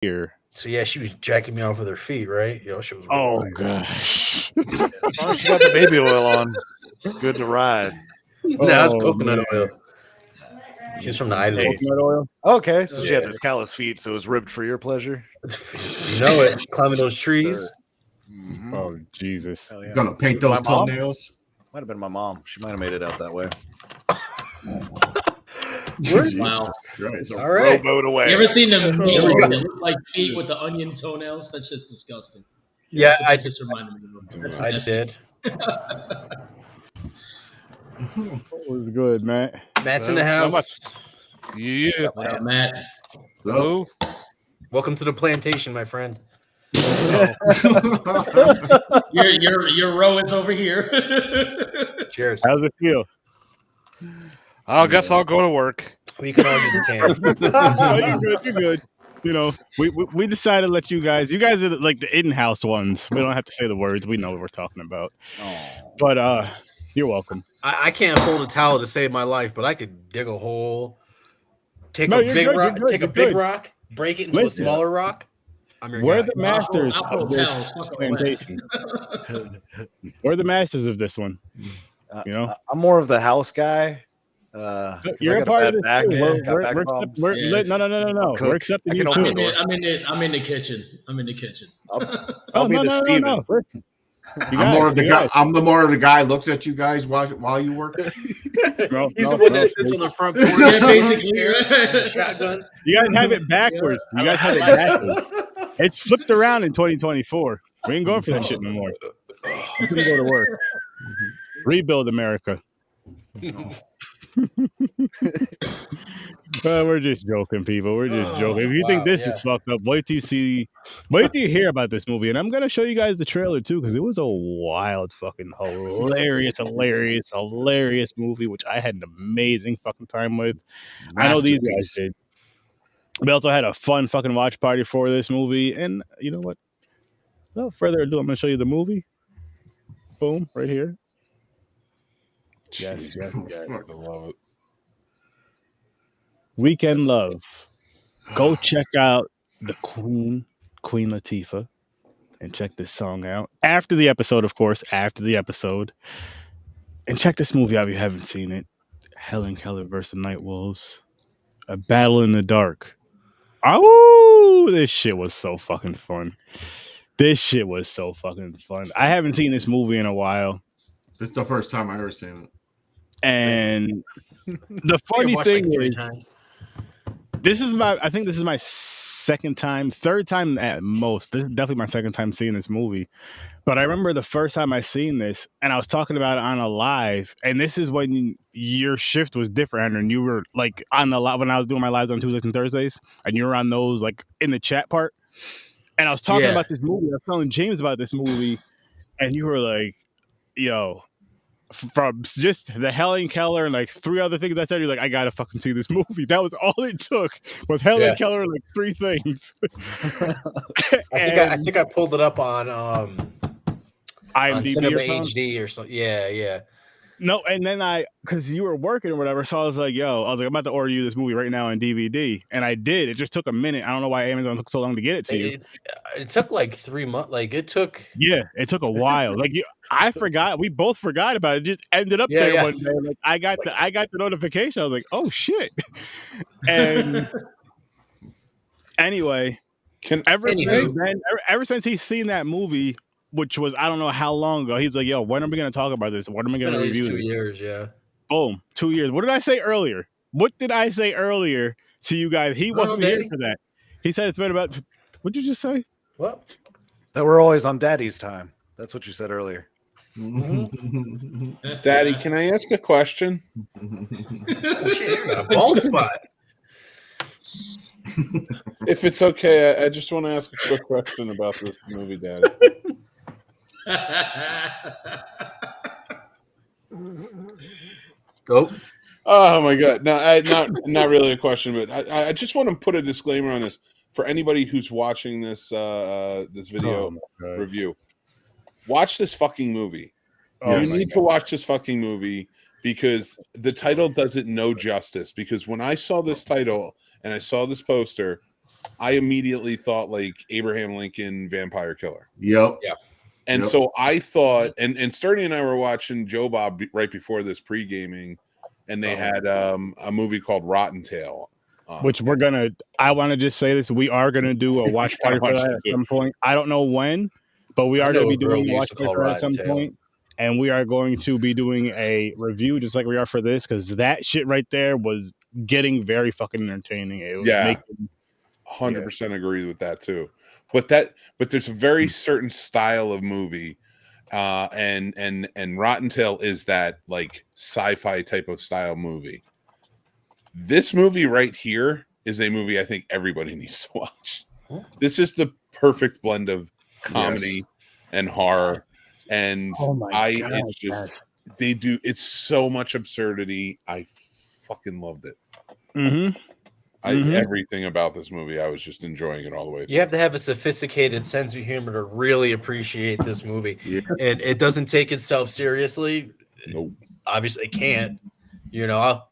here. So yeah, she was jacking me off with her feet, right? Yo, she was. Oh gosh. Oh, she got the baby oil on. Good to ride. No, it's coconut oil. She's from the islands. Coconut oil. Okay, so she had those callous feet, so it was ribbed for your pleasure. You know it. Climbing those trees. Mm-hmm. Oh Jesus! Yeah. Gonna paint those toenails. Might have been my mom. She might have made it out that way. Wow. All right. Rowboat away. You ever seen them feet that look like feet with the onion toenails? That's just disgusting. Yeah, I just reminded me of I did. What was good, Matt? Matt's in the house. Yeah. What up, Matt? So, Welcome to the plantation, my friend. Your row is over here. Cheers. How's it feel? I guess I'll go to work. We can all use a tan. No, you're good. You're good. You know, we decided to let you guys are like the in-house ones. We don't have to say the words. We know what we're talking about. But you're welcome. I can't fold a towel to save my life, but I could dig a hole, take No, a you're big good, rock, you're good, take a you're big good. rock, break it into a Listen. smaller rock. I'm your We're guy. the masters I'll of hold this towels. Fuck all plantation. We're the masters of this one. You know, I'm more of the house guy. you're a part of this back. too. No. Cook. We're accepting I you can too. open the door. I'm in the kitchen. I'll be the Steven. I'm more of the guy. I'm the more of the guy looks at you guys while you work. He's the one that sits on the front porch. Yeah, basically. Shotgun. You guys have it backwards. You guys have it backwards. It's flipped around in 2024. We ain't going for that shit no more. We can go to work. Rebuild America. We're just joking, people. We're just joking. If you think this is fucked up, wait till you hear about this movie. And I'm gonna show you guys the trailer too, because it was a wild, fucking hilarious movie, which I had an amazing fucking time with. I know these guys did. We also had a fun fucking watch party for this movie. And you know what? Without further ado, I'm gonna show you the movie. Boom, right here. Yes. I love it. Weekend Love. Go check out the Queen Latifah, and check this song out. After the episode, of course, and check this movie out if you haven't seen it. Helen Keller versus Nightwolves. A Battle in the Dark. Oh, this shit was so fucking fun. I haven't seen this movie in a while. This is the first time I ever seen it. And the funny thing is, I think this is my third time at most. This is definitely my second time seeing this movie. But I remember the first time I seen this, and I was talking about it on a live, and this is when your shift was different, and you were like on the live when I was doing my lives on Tuesdays and Thursdays, and you were on those like in the chat part. And I was talking about this movie. I was telling James about this movie, and you were like, "Yo." From just the Helen Keller and like three other things I said, you're like, I gotta fucking see this movie. That was all it took was Helen Keller and like three things. I think I pulled it up on IMDb Cinema or something? HD or something. Yeah. No, and then because you were working or whatever, so I was like, I'm about to order you this movie right now on DVD, and I did. It just took a minute. I don't know why Amazon took so long to get it to you. It took like 3 months. Like it took. Yeah, it took a while. Like I forgot. We both forgot about it. It just ended up there one day. Like I got the notification. I was like, oh shit. And anyway, ever since he's seen that movie, which was I don't know how long ago, he's like, yo, when are we going to talk about this? When am I going to review this? 2 years, yeah. Boom, 2 years. What did I say earlier? To you guys? He wasn't here for that. He said it's been about. What'd you just say? What? That we're always on Daddy's time. That's what you said earlier. Daddy, can I ask a question? A bald spot. If it's okay, I just want to ask a quick question about this movie, Daddy. Go. Oh my God! No, not really a question, but I just want to put a disclaimer on this for anybody who's watching this this video review. Watch this fucking movie. You need to watch this fucking movie because the title does it no justice. Because when I saw this title and I saw this poster, I immediately thought like Abraham Lincoln Vampire Killer. Yep. Yeah. And so I thought, and Sturdy and I were watching Joe Bob right before this pre-gaming, and they had a movie called Rotten Tail. Which I want to just say this, we are going to do a watch party for that at some point. I don't know when, but we are going to be doing a watch party for that at some point. And we are going to be doing a review just like we are for this, because that shit right there was getting very fucking entertaining. It was 100% agree with that too. But there's a very certain style of movie, and Rotten Tail is that like sci-fi type of style movie. This movie right here is a movie I think everybody needs to watch. This is the perfect blend of comedy and horror. And it's so much absurdity. I fucking loved it. Everything about this movie, I was just enjoying it all the way through. You have to have a sophisticated sense of humor to really appreciate this movie. And it doesn't take itself seriously. Nope. Obviously it can't. You know,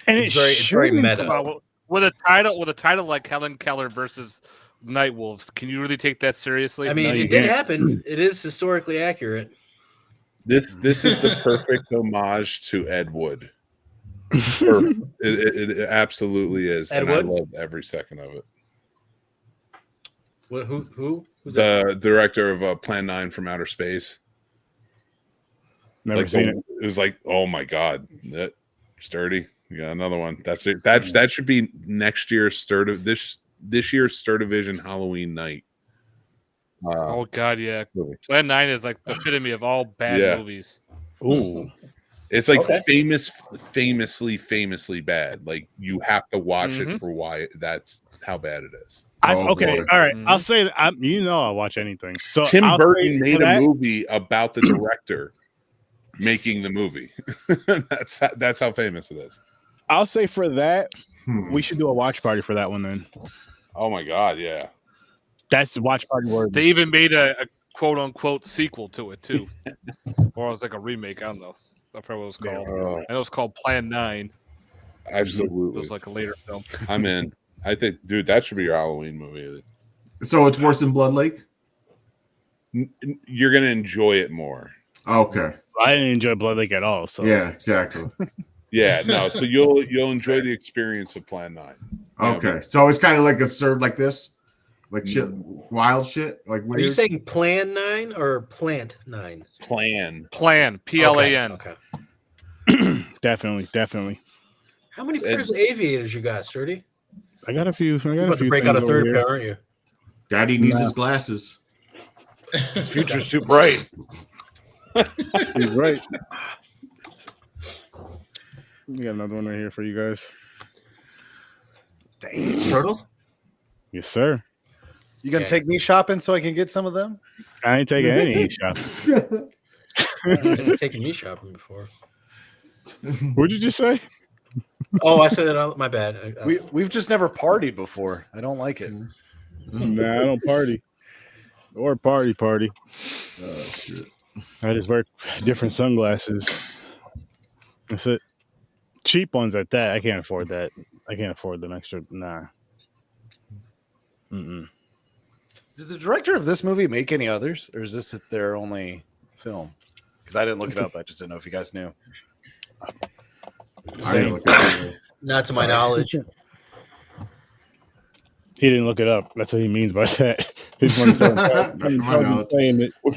it's very meta. With a title like Helen Keller versus Nightwolves, can you really take that seriously? I mean, it did happen. It is historically accurate. This is the perfect homage to Ed Wood. It absolutely is. Ed and Wood? I loved every second of it. Who's the director of Plan 9 from Outer Space? Never seen it. It was like, oh my god, that Sturdy. You got another one. That's it. That should be next year's Sturd. This year's Sturdivision Halloween night. Oh god, yeah. Plan 9 is like the epitome of all bad movies. Ooh. It's like famously bad. Like you have to watch it for why that's how bad it is. All right. I'll say that I'll watch anything. So Tim Burton made a movie about the director making the movie. That's how famous it is. I'll say for that, we should do a watch party for that one then. Oh my god, yeah. That's watch party word. They even made a quote unquote sequel to it too. Or it was like a remake. I don't know. I forgot what it was called. I know it was called Plan 9. Absolutely. It was like a later film. I'm in. I think, dude, that should be your Halloween movie. So it's worse than Blood Lake? You're gonna enjoy it more. Okay. I didn't enjoy Blood Lake at all. So yeah, exactly. Yeah, no. So you'll enjoy the experience of Plan 9. Okay, so it's kind of like absurd, like this, like shit, wild shit, like weird. Are you saying Plan 9 or Plant 9? Plan. PLAN. Okay. Definitely. How many pairs of aviators you got, Sturdy? I got a few. You're about to break out a third pair, aren't you? Daddy needs his glasses. His future's too bright. He's right. We got another one right here for you guys. Dang. Turtles? Yes, sir. You gonna take me shopping so I can get some of them? I ain't taking any shopping. I've taken me shopping before. What did you say? Oh, I said that. My bad. We've just never partied before. I don't like it. Nah, I don't party. Or party. Oh shit. I just wear different sunglasses. That's it. Cheap ones at that. I can't afford that. I can't afford them extra. Nah. Did the director of this movie make any others, or is this their only film? Because I didn't look it up. I just didn't know if you guys knew. I didn't look at it. Not to my knowledge. He didn't look it up. That's what he means by that. He's saying it. Well,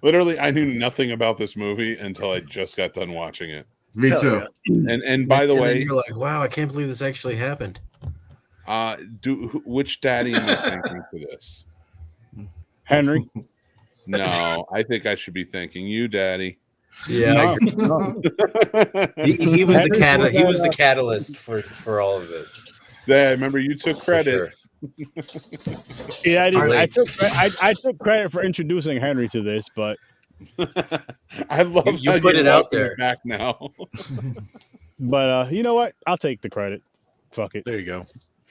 literally, I knew nothing about this movie until I just got done watching it. Me too. Yeah. And by the way, you're like, wow, I can't believe this actually happened. Which daddy am I thanking for this? Henry. No, I think I should be thanking you, Daddy. Yeah, no. he was the he was the catalyst for all of this. Yeah, remember you took credit. Sure. Yeah, I took credit for introducing Henry to this, but I love you put it out there back now. But you know what? I'll take the credit. Fuck it. There you go.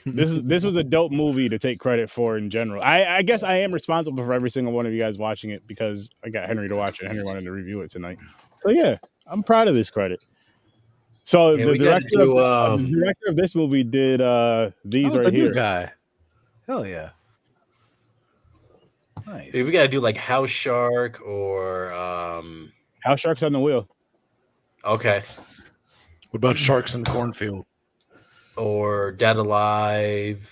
This was a dope movie to take credit for in general. I guess I am responsible for every single one of you guys watching it because I got Henry to watch it. Henry wanted to review it tonight. So yeah, I'm proud of this credit. So Yeah, the we gotta director, do, the director of this movie did these Oh, right the new here. guy. Hell yeah. Nice. we gotta do like House Shark or House Sharks on the Wheel. okay, What about Sharks in the Cornfield? or Dead Alive.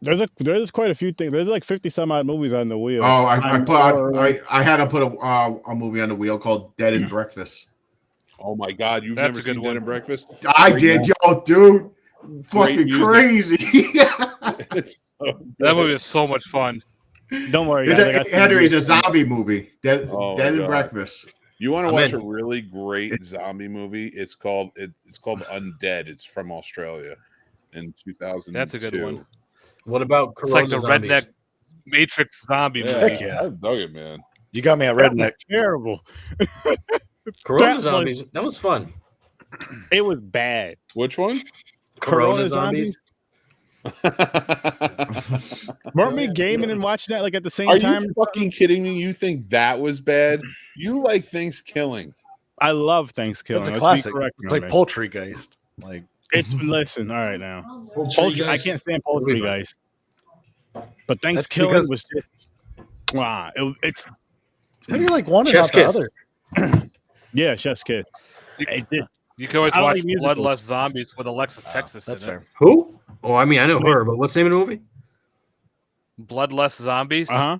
There's quite a few things. There's like 50 some odd movies on the wheel. Oh, I had to put a movie on the wheel called Dead and Breakfast. Oh my God, you've That's never a good seen one. Dead and Breakfast? I did, yo, dude. Fucking music. crazy. It's so That movie is so much fun. Don't worry, It's guys, I got some Henry, it's a movies. zombie movie. Dead Oh my and God. Breakfast. You want to I'm watch in. a really great zombie movie? It's called Undead. It's from Australia in 2002. That's a good one. What about It's like Corona the Zombies? redneck Matrix zombie Yeah, movie. yeah. I dug it, man. You got me at That was redneck. terrible. Corona That was- Zombies. That was fun. It was bad. Which one? Corona Zombies. Weren't we gaming and watching that like at the same Are time? you fucking kidding me? You think that was bad? You like things killing. I love Thanksgiving. That's a Let's be classic. correct It's on like it. Poultrygeist. Like It's listen. All right now. Poultry, I can't stand poultry, guys. But That's Thanksgiving because- was just wow. It's how do you like one and Chef's not the kiss. other? yeah, Chef's Kiss. It did. You can always I watch like musicals. Bloodless Zombies with Alexis Texas That's in fair. it. Who? Oh, I mean, I know her, but what's the name of the movie? Bloodless Zombies. Uh huh.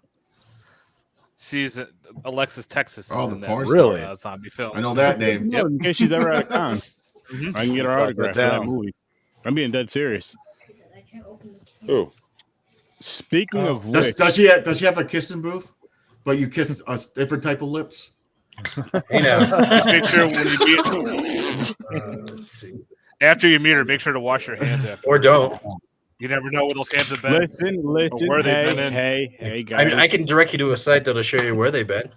She's Alexis Texas. Oh, is the in that, porn Really? zombie film. I know that name. No, in case she's ever out of town, I can get her Write that autograph for that down. movie. I'm being dead serious. Who? Speaking of Does which, she have a kissing booth? But you kiss a different type of lips. Hey now. Just make sure when you meet Let's see. after you meet her, make sure to wash your hands after. Or don't. You never know where those hands have been. listen, where they've been in. hey, I guys. mean, I can direct you to a site that'll show you where they've been.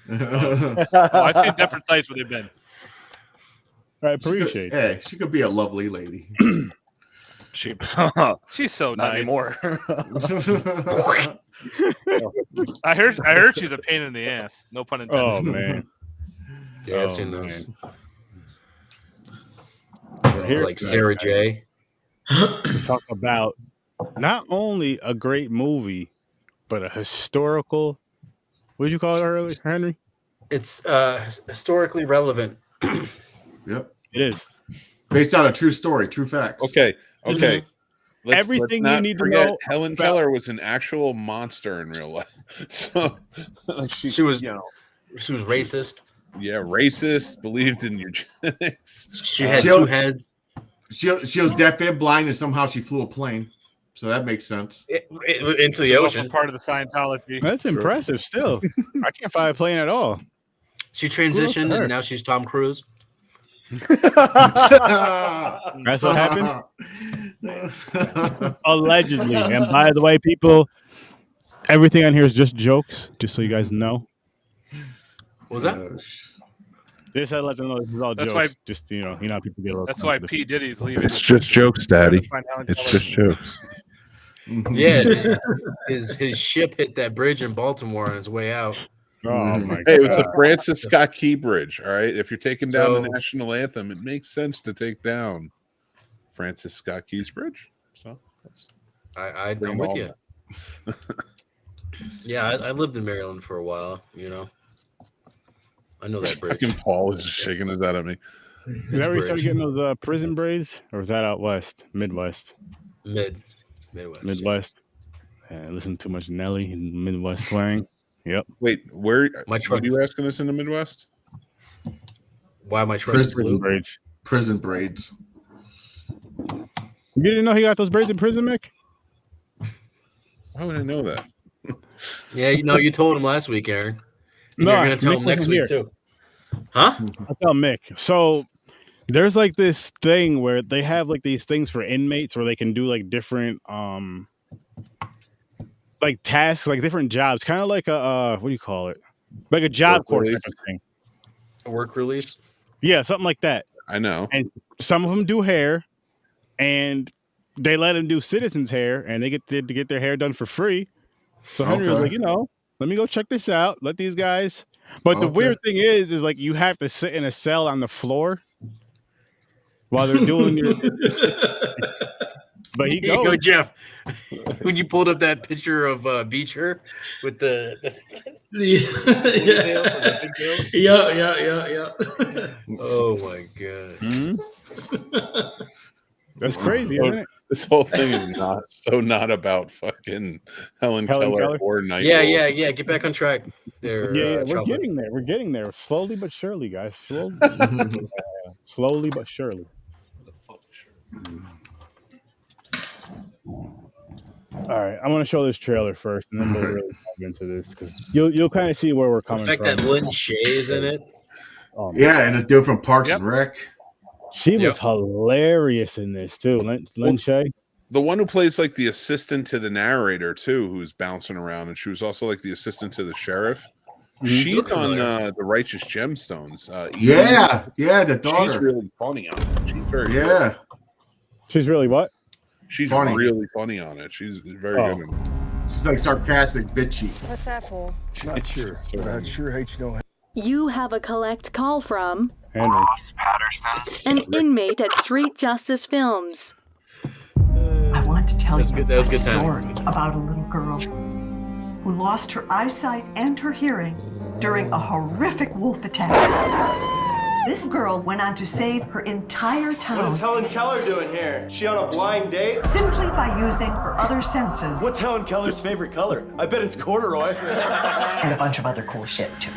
Oh, I've seen different sites where they've been. I appreciate it. Hey, she could be a lovely lady. She, She's so not nice. anymore. I heard she's a pain in the ass. No pun intended. Oh man. Yeah, I've Oh, seen those. man. Here- Like Sarah J. to talk about not only a great movie, but a historical. What did you call it earlier, Henry? It's historically relevant. Yep. It is. Based on a true story, true facts. Okay. Okay. Everything you not need to forget know Helen about- Keller was an actual monster in real life. So, like She was, you know, she was racist. yeah, racist, believed in eugenics. She had Jill- 2 heads. She was deaf and blind, and somehow she flew a plane. So that makes sense. Into the Also ocean. part of the Scientology. That's impressive. Still, I can't find a plane at all. She transitioned her? and now she's Tom Cruise. That's what happened. Allegedly. And by the way, people, everything on here is just jokes. Just so you guys know. What was that? Just had to let them know this is all That's jokes. why- Just you know how people get a little. That's why sensitive. P Diddy's leaving. It's just jokes, Daddy. Find Helen It's Keller. just jokes. Yeah, his ship hit that bridge in Baltimore on its way out. Oh my Hey, it was god. the Francis Scott Key Bridge. All right. If you're taking down the So- national anthem, it makes sense to take down Francis Scott Key's Bridge. So that's I'm Bring with all you. Yeah, I lived in Maryland for a while. You know, I know that bridge. fucking Paul is just shaking his head at me. Is that where you started getting those prison braids, or was that out west, Midwest? Midwest. Midwest. Yeah, I listen to too much Nelly and Midwest slang. Yep. Wait, where My what truck. are you asking us in the Midwest? Why my truck Chris- is Prison blue? braids. Prison braids. You didn't know he got those braids in prison, Mick? How would I know that? Yeah, you told him last week, Aaron. And No, you're gonna tell Mick him next wasn't week here. too. Huh? I'll tell Mick. So there's like this thing where they have like these things for inmates where they can do like different like tasks, like different jobs, kind of like a what do you call it? Like a job Work course release. type of thing. A work release. Yeah, something like that. I know. And some of them do hair, and they let them do citizens' hair, and they get to get their hair done for free. So Henry was Okay. like, let me go check this out. Let these guys. But the weird thing is like you have to sit in a cell on the floor while they're doing your. But he goes. Yo, Jeff, when you pulled up that picture of Beecher with the Yeah. Oh my god. Mm-hmm. That's crazy, isn't it? This whole thing is not about fucking Helen Keller or Nightwolves. Yeah. Get back on track. There, Yeah, we're Children. getting there. We're getting there, slowly but surely, guys. Slowly but surely. All right, I want to show this trailer first, and then we'll really dive into this because you'll kind of see where we're coming The fact from. that Lynn Shay's in it. Yeah, and a dude from Parks and Rec. She was hilarious in this too. Lynn Shay, the one who plays like the assistant to the narrator too, who's bouncing around, and she was also like the assistant to the sheriff. She's on the Righteous Gemstones. The daughter. She's really funny on it. She's very good. She's really what? She's funny. Really funny on it. She's very good. In it. She's like sarcastic, bitchy. What's that for? Not sure. Not sure how you know. You have a collect call from Henry Patterson, an inmate at Street Justice Films. I want to tell you a story about a little girl who lost her eyesight and her hearing during a horrific wolf attack. This girl went on to save her entire town. What is Helen Keller doing here? She on a blind date? Simply by using her other senses. What's Helen Keller's favorite color? I bet it's corduroy. And a bunch of other cool shit, too.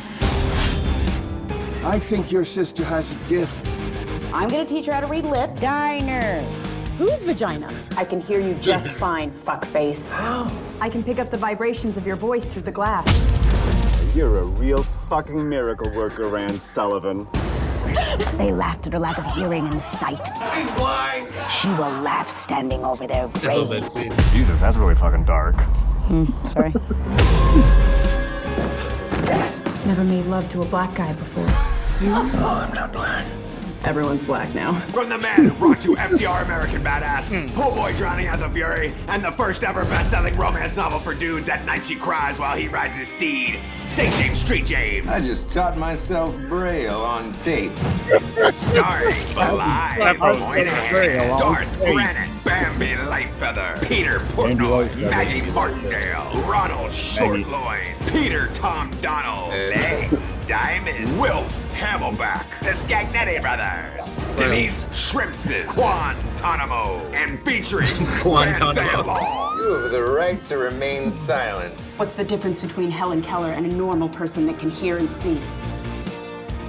I think your sister has a gift. I'm gonna teach her how to read lips. Diner. Whose vagina? I can hear you just fine, fuckface. I can pick up the vibrations of your voice through the glass. You're a real fucking miracle worker, Ann Sullivan. They laughed at her lack of hearing and sight. She's blind. She will laugh standing over their grave. Jesus, that's really fucking dark. Sorry. Never made love to a black guy before. Oh, I'm not black. Everyone's black now. From the man who brought you FDR American Badass, Poor Boy Drowning as a Fury, and the first ever best-selling romance novel for dudes, At Night She Cries While He Rides His Steed, State James Street James. I just taught myself Braille on tape. Starring Bly Moynihan, Darth Granite, Bambi Lightfeather, Peter Portnoy, Maggie Martindale, Ronald Shortloin, Peter Tom Donald, Legs Diamond, Wilf Hamelback, the Scagnetti Brothers, Denise Shrimpson, Guantanamo, and featuring Guantanamo. You have the right to remain silent. What's the difference between Helen Keller and a normal person that can hear and see?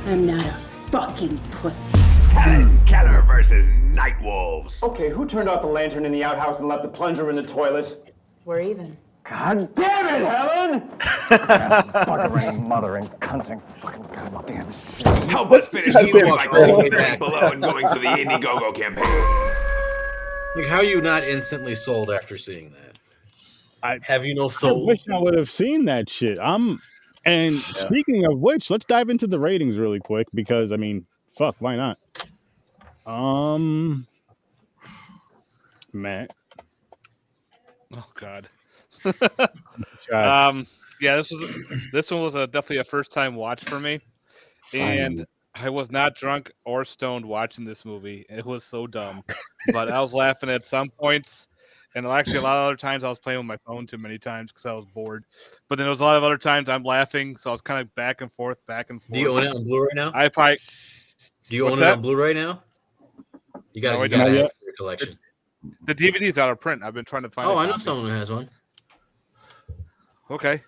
I'm not a fucking pussy. Helen Keller versus Nightwolves. Okay, who turned off the lantern in the outhouse and left the plunger in the toilet? We're even. God damn it, Helen! Buggering, mothering, cunting, fucking goddamn shit. Help us finish the movie by clicking the link below and going to the Indiegogo campaign. Like, how are you not instantly sold after seeing that? Have you no soul? I wish I would have seen that shit. Speaking of which, let's dive into the ratings really quick because I mean, fuck, why not? Matt. Oh God. God. Yeah, this one was definitely a first time watch for me, and I was not drunk or stoned watching this movie. It was so dumb, but I was laughing at some points, and actually a lot of other times I was playing with my phone too many times because I was bored. But then there was a lot of other times I'm laughing, so I was kind of back and forth. Do you own it on Blu-ray now? Do you own it on Blu-ray now? You got to have it for your collection. The DVD's out of print. I've been trying to find. Oh, I know someone who has one. Okay.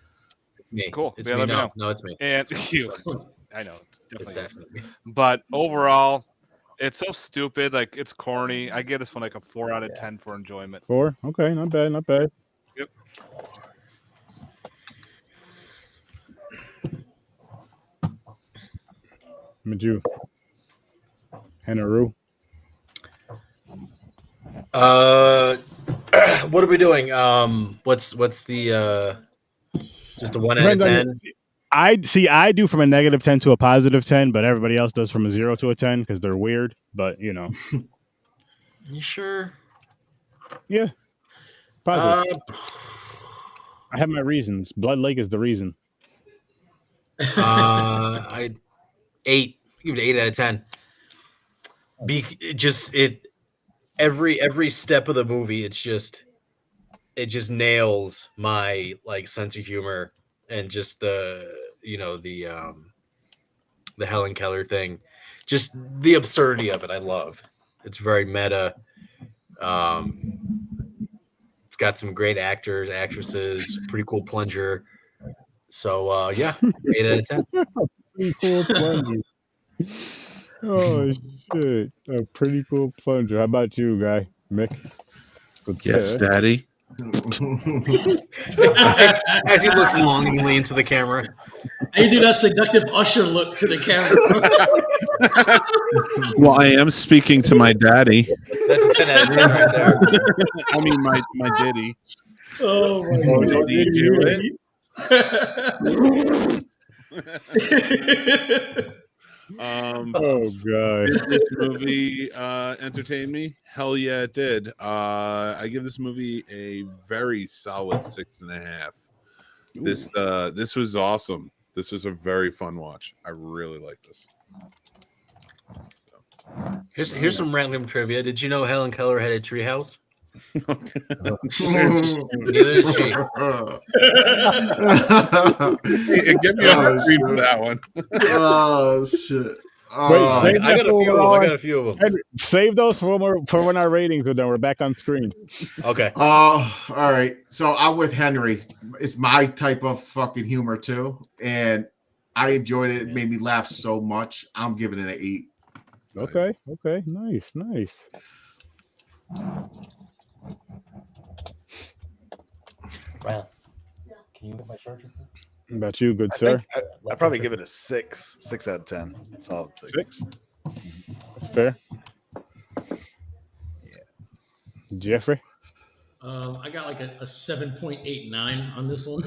It's me. Cool. It's yeah, me. No, it's me. And you. I know. It's definitely me. But overall, it's so stupid. Like, it's corny. I give this one like a 4 out of 10 for enjoyment. 4? Okay, not bad, not bad. Yep. Maju. Hanaru. What are we doing? What's the just a 1 out of 10? I do from a -10 to a +10, but everybody else does from a 0 to a 10 because they're weird. But you know, you sure? Yeah, positive. I have my reasons. Blood Lake is the reason. I 8. Give it 8 out of 10. Every step of the movie, it just nails my like sense of humor and just the Helen Keller thing, just the absurdity of it. I love. It's very meta. It's got some great actors, actresses, pretty cool plunger. So yeah, 8 out of 10. Pretty cool plunger. Oh shit, a pretty cool plunger. How about you, guy, Mick? Yes, Daddy. As he looks longingly into the camera. I do that seductive usher look to the camera. Well, I am speaking to my daddy. That's a 10 out of 10 right there. I mean, my diddy. Oh my God. Did he do it? Oh god! Did this movie entertain me? Hell yeah, it did. I give this movie a very solid 6.5. This was awesome. This was a very fun watch. I really like this. Here's some random trivia. Did you know Helen Keller had a treehouse? Neither did she. Get me on the screen for that one. Oh shit! Wait, I got a few of them. Henry, save those for when our ratings are done. We're back on screen. Okay. All right. So I'm with Henry. It's my type of fucking humor too, and I enjoyed it. It made me laugh so much. I'm giving it an 8. Okay. Nice. Wow. Can you get my charger? What about you, good sir? I'd probably give it a 6. 6 out of 10. Solid 6. 6? That's fair. Yeah. Jeffrey? I got like a 7.89 on this one.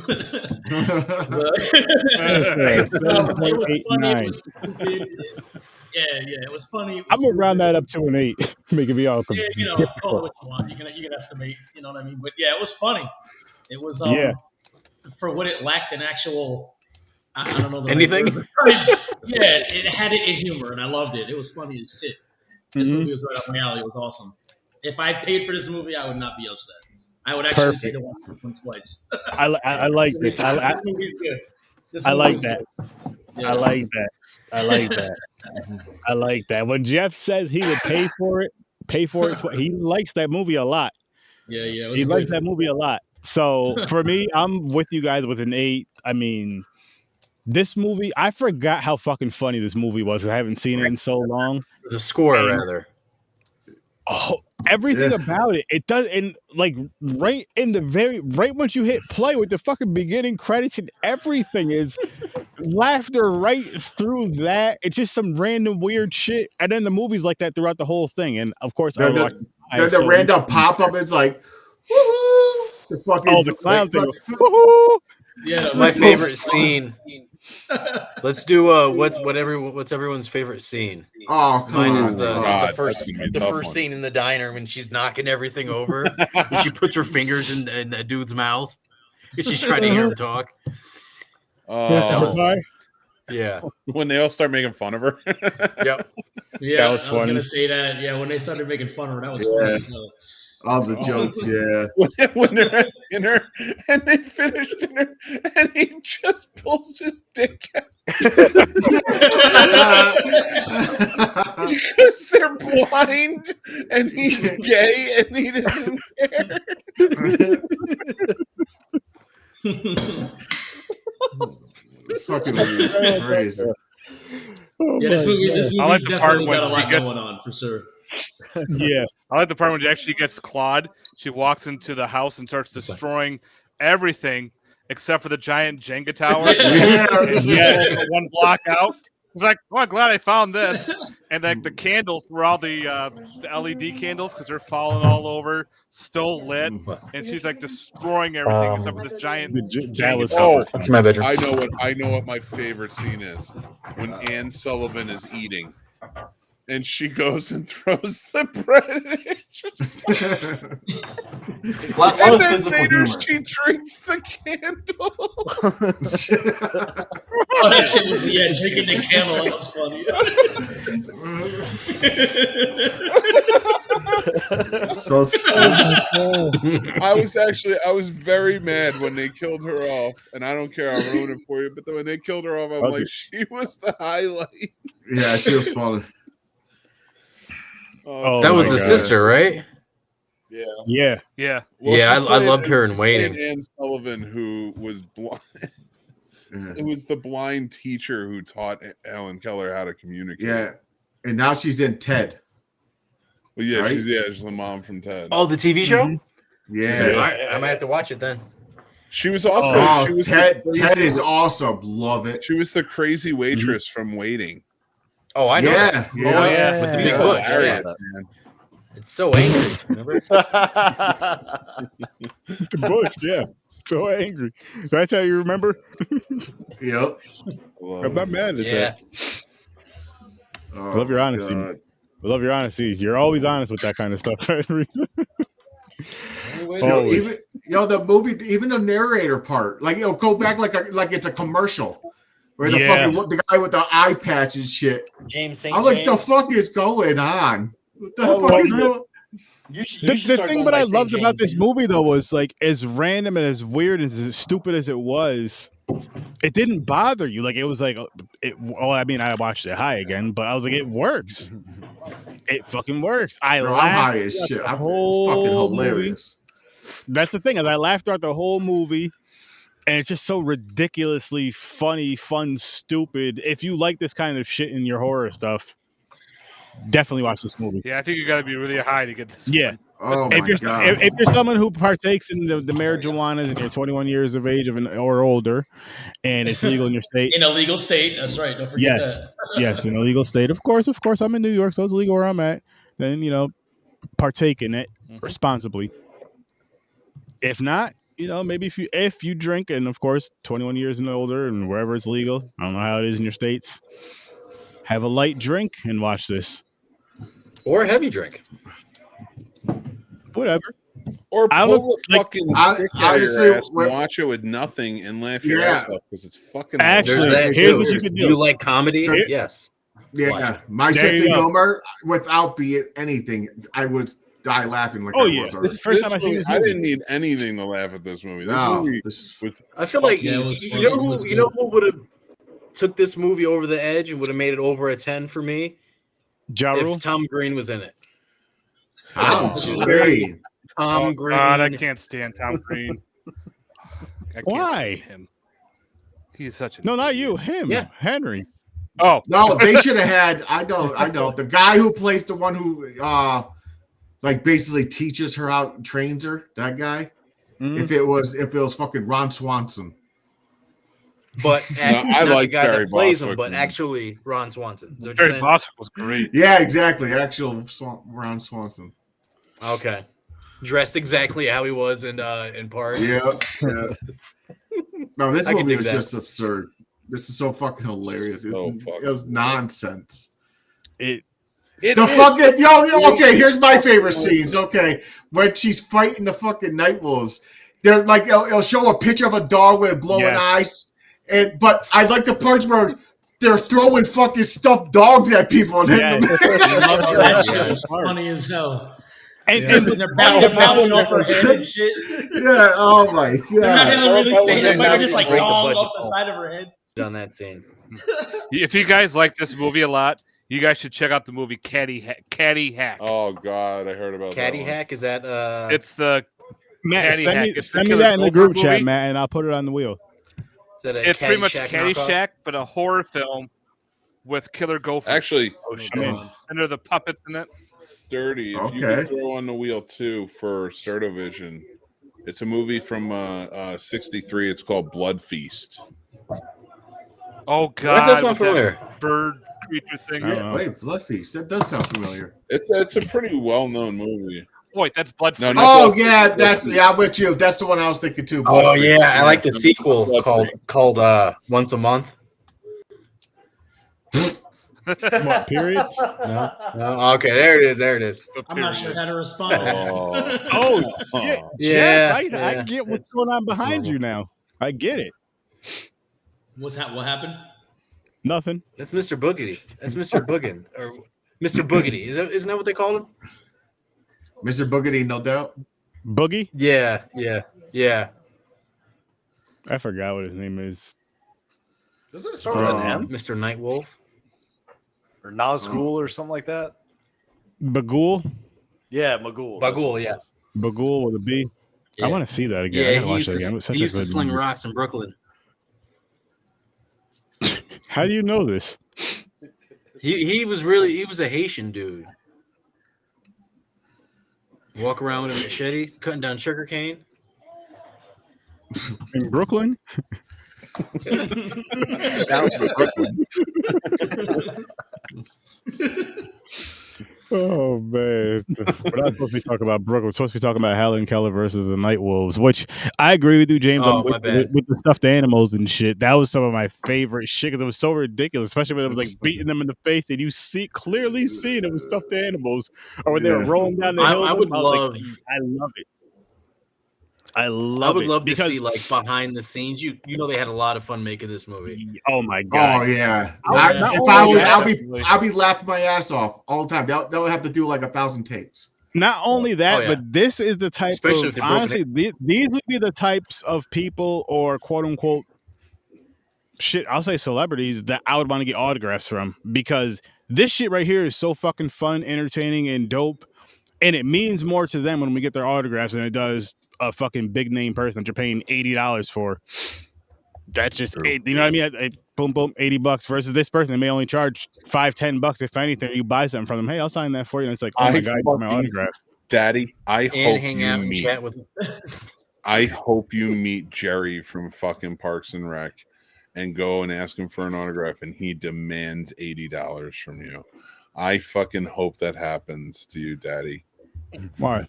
It was funny. I'm gonna round that up to an 8. Making me all call it what you want. You can estimate. You know what I mean? But yeah, it was funny. It was for what it lacked in actual. I don't know anything. Yeah, it had it in humor, and I loved it. It was funny as shit. This movie was right up my alley. It was awesome. If I paid for this movie, I would not be upset. I would actually pay to watch this one twice. I like this. This movie's good. I like that. Yeah. I like that. I like that. When Jeff says he would pay for it, he likes that movie a lot. Yeah. He likes that movie a lot. So for me, I'm with you guys with an 8. I mean, this movie, I forgot how fucking funny this movie was. I haven't seen it in so long. The score, rather. Oh, everything about it. It does, and like right once you hit play with the fucking beginning credits and everything is laughter right through that. It's just some random weird shit, and then the movie's like that throughout the whole thing. And of course, the random pop up is like, woohoo! The fucking the clown thing. Woohoo! Yeah, my favorite scene. Let's do what's everyone's favorite scene. Oh, mine is the first scene in the diner when she's knocking everything over. And she puts her fingers in a dude's mouth. She's trying to hear him talk. Yeah. When they all start making fun of her. Yep. Yeah, I was gonna say that. Yeah, when they started making fun of her, that was funny. All the jokes, yeah. When they're at dinner and they finish dinner and he just pulls his dick out. Because they're blind and he's gay and he doesn't care. This fucking movie is crazy. Yeah, this movie's definitely got a lot going on for sure. Yeah, I like the part when she actually gets clawed. She walks into the house and starts destroying everything except for the giant Jenga tower. Yeah, one block out. It's like, oh, I'm glad I found this. And like the candles were all the LED candles because they're falling all over, still lit, and she's like destroying everything except for this giant Jenga tower. That's my bedroom. I know what my favorite scene is when Anne Sullivan is eating. and she goes and throws the bread. And it's just... and then later she drinks the candle. Oh, that shit was drinking the camel. That was funny. So I was very mad when they killed her off, and I don't care, I'll ruin it for you. But then when they killed her off, I'm like, she was the highlight. Yeah, she was funny. That was the sister, right? Yeah. Yeah. Well, yeah, I loved her in Waiting. Anne Sullivan, who was blind. It was the blind teacher who taught Helen Keller how to communicate. Yeah, and now she's in Ted. Well, yeah, right? she's the mom from Ted. Oh, the TV show? Yeah. All right, I might have to watch it then. She was also she was Ted is awesome. Love it. She was the crazy waitress from Waiting. Oh, I know. Yeah, Oh, yeah. With the big bush. Yeah. It's so angry. Remember? The bush, yeah. So angry. That's how you remember? Yep. I'm not mad at that. Oh, I love your honesty. God. I love your honesty. You're always honest with that kind of stuff. Even the movie, even the narrator part, like it'll go back like it's a commercial, where the the guy with the eye patch and shit. James St. I'm like, the fuck is going on? What the fuck is going? The thing that I loved about this movie, though, was like as random and as weird and as stupid as it was, it didn't bother you. Like it was like, I mean, I watched it high again, but I was like, it works. It fucking works. I'm high as shit. It's fucking hilarious. That's the thing, is I laughed throughout the whole movie, and it's just so ridiculously funny, fun, stupid. If you like this kind of shit in your horror stuff, definitely watch this movie. Yeah, I think you got to be really high to get this. Yeah. Oh if my you're God. if you're someone who partakes in the marijuana and you're 21 years of age or older, and it's legal in your state. In a legal state, that's right. Don't forget that. Yes, in a legal state. Of course, I'm in New York, so it's legal where I'm at. Then partake in it responsibly. If not, maybe if you drink, and of course 21 years and older and wherever it's legal, I don't know how it is in your states, have a light drink and watch this. Or a heavy drink. Whatever. Or pull the fucking stick out of honestly, your ass and watch it with nothing and laugh your ass off because it's fucking Actually, hilarious. here's what you can do. You like comedy? Yes. Yeah, my sense of humor, without being anything, I would die laughing like I was already. First time I seen this I movie. didn't need anything to laugh at this movie. This No, movie this- was I feel like Yeah, it was you fun. know It who was you know good. who would have took this movie over the edge and would have made it over a 10 for me Ja Rule? if Tom Green was in it. Tom Green. Tom Green. God, I can't stand Tom Green. I can't Why? stand him. He's such a No, not you. Him. Yeah. Henry. Oh No, they should have had. I know. The guy who plays the one who, like, basically teaches her out, trains her. That guy. Mhm. If it was fucking Ron Swanson. But I not like the guy Barry that plays him, Bostwick. but actually Ron Swanson. Is that what you're Barry saying? Bostwick was great. Yeah, exactly. Actual Ron Swanson. Okay. Dressed exactly how he was in Parks. Yeah. No, this I can movie dig is that. just absurd. This is so fucking hilarious. It fucking was nonsense. It Fucking okay, here's my favorite scenes. Okay, when she's fighting the fucking Nightwolves, they're like it'll show a picture of a dog with glowing eyes, but I like the parts where they're throwing fucking stuffed dogs at people and hitting them. That shit was funny as hell. And they're bouncing off her head and shit. Yeah, oh my god. They're not even really staying They're up, not they're just like break the dong budget. off the side of her head. Done that scene. If you guys like this movie a lot, you guys should check out the movie Caddy Hack. Oh God, I heard about Caddy that one. Hack, is that It's the Matt, Caddy send Hack. me, It's send the me Killer that in the Gopher group chat, movie. Matt, and I'll put it on the wheel. Is that a It's pretty much Caddyshack Caddy knockoff? Shack, but a horror film with killer gophers. Actually, and they're the puppets in it. Sturdy. If you Okay. could throw on the wheel too for Sturdovision, it's a movie from '63. It's called Blood Feast. Oh God, Why does that sound with familiar? Bird creature thing. Yeah, wait, Blood Feast. That does sound familiar. It's a pretty well known movie. Wait, that's Blood No, Feast. not Oh Blood yeah, Feast. I'm with you. That's the one I was thinking too. Oh Blood Feast. yeah, I like the sequel called Once a Month. What period? No. Okay, there it is. There it is. I'm not sure how to respond. Oh shit, Yeah, Jeff! I get what's going on behind you now. I get it. What happened? Nothing. That's Mr. Boogity. That's Mr. Boogin or Mr. Boogity. Isn't that what they called him? Mr. Boogity, no doubt. Boogie? Yeah. I forgot what his name is. Doesn't it start with an M? Mr. Nightwolf. Or Nazgul or something like that? Bagul? Yeah, Magul. Bagul, yeah. Bagul with a B. Yeah. I want to see that again. I Yeah, gotta watch that again. It was such he a used to good sling movie. rocks in Brooklyn. How do you know this? He was a Haitian dude. Walk around with a machete, cutting down sugar cane. In Brooklyn? Down to Brooklyn. Oh man, we're not supposed to be talking about Brooklyn. We're supposed to be talking about Helen Keller versus the Nightwolves, which I agree with you, James. Oh, with the stuffed animals and shit. That was some of my favorite shit because it was so ridiculous, especially when it was like beating them in the face and you clearly seeing it was stuffed animals, or when they were rolling down the hill. I would love. I love it. I would love to see like behind the scenes. You know they had a lot of fun making this movie. Oh my god! Oh yeah. I'll be laughing my ass off all the time. They'll have to do like 1,000 takes. Not only that, yeah. but this is the type Especially of honestly, these would be the types of people or quote unquote shit. I'll say celebrities that I would want to get autographs from because this shit right here is so fucking fun, entertaining, and dope. And it means more to them when we get their autographs than it does a fucking big name person that you're paying $80 for. That's just you know what I mean? Boom, boom, $80 versus this person. They may only charge $5-10 if anything. You buy something from them. Hey, I'll sign that for you. And it's like, oh my god, you want my autograph. Daddy, I hope hang you out and meet. chat with him. I hope you meet Jerry from fucking Parks and Rec, and go and ask him for an autograph, and he demands $80 from you. I fucking hope that happens to you, Daddy. Why?